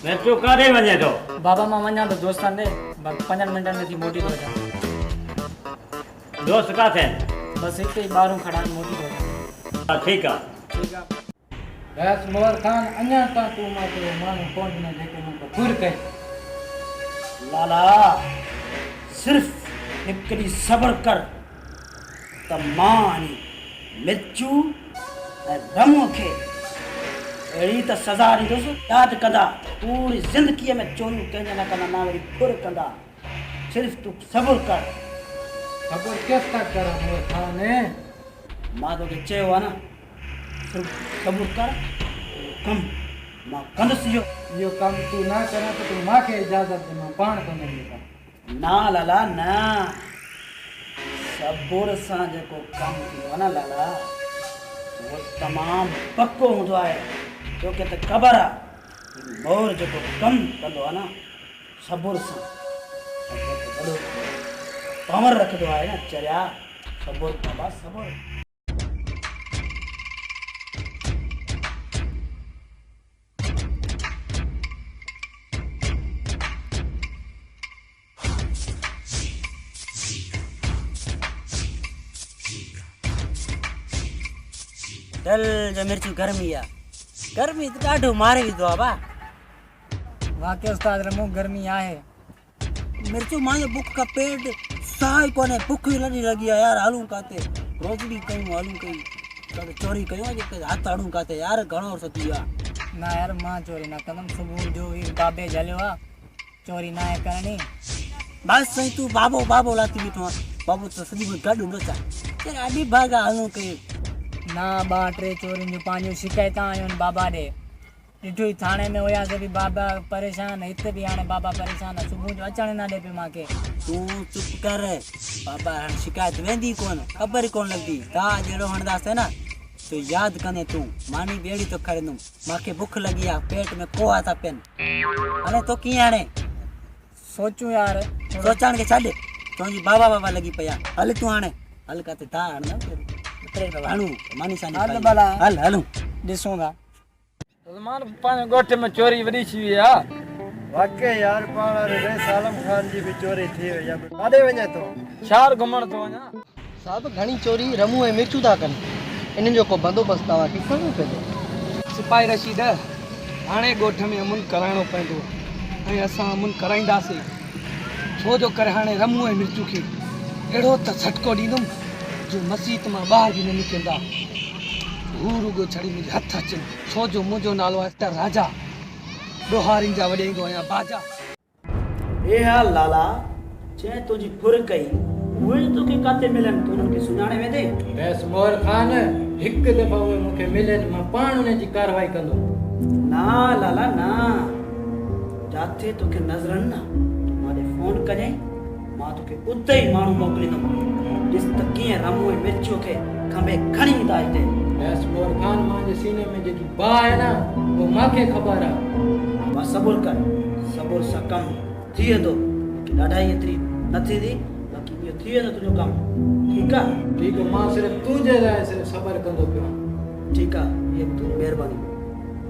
मैं तू काॾे वञे थो? बाबा मां वञा थो दोस्तनि ॾे 5 मिंटनि में थी मोटी थो अचां। दोस्त किथे आहिनि? बसि हिते ई ॿाहिरूं खड़ा आहिनि, मोटी थो अचां। हा ठीकु आहे। ठीकु आहे। बस मोहर खान अञा तां तूं मां तो माण्हू कोन न जेके मूं को फुर कई। लाला सिर्फ़ हिकिड़ी सब्र कर त मां मिर्चू ऐं रमूअ खे अहिड़ी त सज़ा ॾींदुसि, यादि कंदा पूरी ज़िंदगीअ में चोरियूं कंहिंजा न कंदा, ना वरी फुर कंदा। सिर्फ़ तूं सब्र कर। सब्र केसि था कर मोहर खान? मां तोखे चयो आहे न, सिर्फ़ सब्र कर, कमु मां कंदुसि। इहो कमु तूं न करें त तूं मूंखे इजाज़त ॾे, मां पाण कोन ॾींदुमि। ना लाला न, सब्र सां जेको कमु थींदो आहे न लाला, उहो तमामु पको हूंदो आहे। तोखे त ख़बर आहे मोर जेको कमु कंदो आहे न सब्र सां, वॾो पावर रखंदो आहे न चरिया। सब्र बाबा सब्र। चल जो मिर्चू गर्मी आहे, गर्मी त ॾाढो मारे विधो आहे बा। वाक़ई उस्ताद रमू गर्मी आहे। मिर्चू मुंहिंजो बुख का पेट साह ई कोन्हे, बुख ई लॻी आहे यार। हलूं काथे, रोज़ बि कयूं, हलूं कयूं, चोरी कयूं, हथ हणूं काथे यार, घणो सती आहे। न यार मां चोरी न कंदुमि, सुबुह जो ही बाबे झलियो आहे, चोरी न आहे करणी। बस साईं तूं बाबो बाबो लाथी बीठो आहे। बाबो त सॼी गॾु हूंदो छा? ॾाढी भागा हलूं कयूं। ना 2-3 चोरियुनि जूं पंहिंजूं शिकायतां आयूं आहिनि बाबा ॾे। ॾिठो ई थाणे में हुयासीं बि बाबा परेशान, हिते बि हाणे बाबा परेशान आहे, सुबुह जो अचण न ॾे पियो मूंखे। तूं चुप कर, बाबा हाणे शिकायत वेंदी कोन, ख़बर ई कोन लॻंदी। तव्हां जहिड़ो हणंदासीं न तूं यादि कंदे, तूं मानी बि अहिड़ी तो खणंदुमि। मूंखे बुख लॻी आहे, पेट में कोहा था पियनि। हाणे तो कीअं हाणे सोचूं यार, सोचण खे छॾ, तुंहिंजी बाबा बाबा लॻी पई आहे। हल तूं हाणे हल काथे था हणंदा हणूं मानी सां हल भला हल हलूं ॾिसूं था। सलमान पंहिंजे ॻोठ में चोरी वॾी थी वई आहे। वाकई यार, पाण आलम खान जी भी चोरी थी वई आहे। काॾे वञे थो? शहर घुमण थो वञा। साहब घणी चोरी रमू ऐं मिर्चू था कनि, इन्हनि जो को बंदोबस्तु तव्हांखे करिणो पवंदो। सिपाही रशीद, हाणे ॻोठ में अमुन कराइणो पवंदो ऐं असां अमुन कराईंदासीं। छो जो करे हाणे रमू ऐं मिर्चू खे अहिड़ो त झटको ॾींदुमि जो मसीत मां ॿाहिरि बि न निकिरंदा। हू रुगो छड़ी मुंहिंजे हथ अचनि, छो जो मुंहिंजो नालो आहे त राजा, ॾोहारियुनि जा वॼाईंदो आहियां बाजा। हे हा लाला, जंहिं तुंहिंजी फुर कई उहे तोखे काथे मिलनि, तूं उन्हनि खे सुञाणे वेंदे? बस मोहर खान, हिकु दफ़ा उहे मूंखे मिलनि, मां पाण उन जी कार्रवाई कंदुमि। ना लाला ना, जिथे तोखे नज़रनि न मां फ़ोन कजांइ, मां तोखे उते ई माण्हू मोकिलींदुमि। ॾिस त कीअं रमू ऐं मिर्चू खे खंभे खणी ईंदा हिते। बस मोहर खान, मुंहिंजे सीने में जेकी बाहि आहे न, उहो मूंखे ख़बर आहे। मां सब्र कर, सब्र सां कमु थी वेंदो। ॾाढाई एतिरी न थींदी, बाक़ी इहो थी वेंदो तुंहिंजो कमु। ठीकु आहे? ठीकु आहे, मां सिर्फ़ु तुंहिंजे लाइ सिर्फ़ु सब्र कंदो पियो। ठीकु आहे, इहा तुंहिंजी महिरबानी।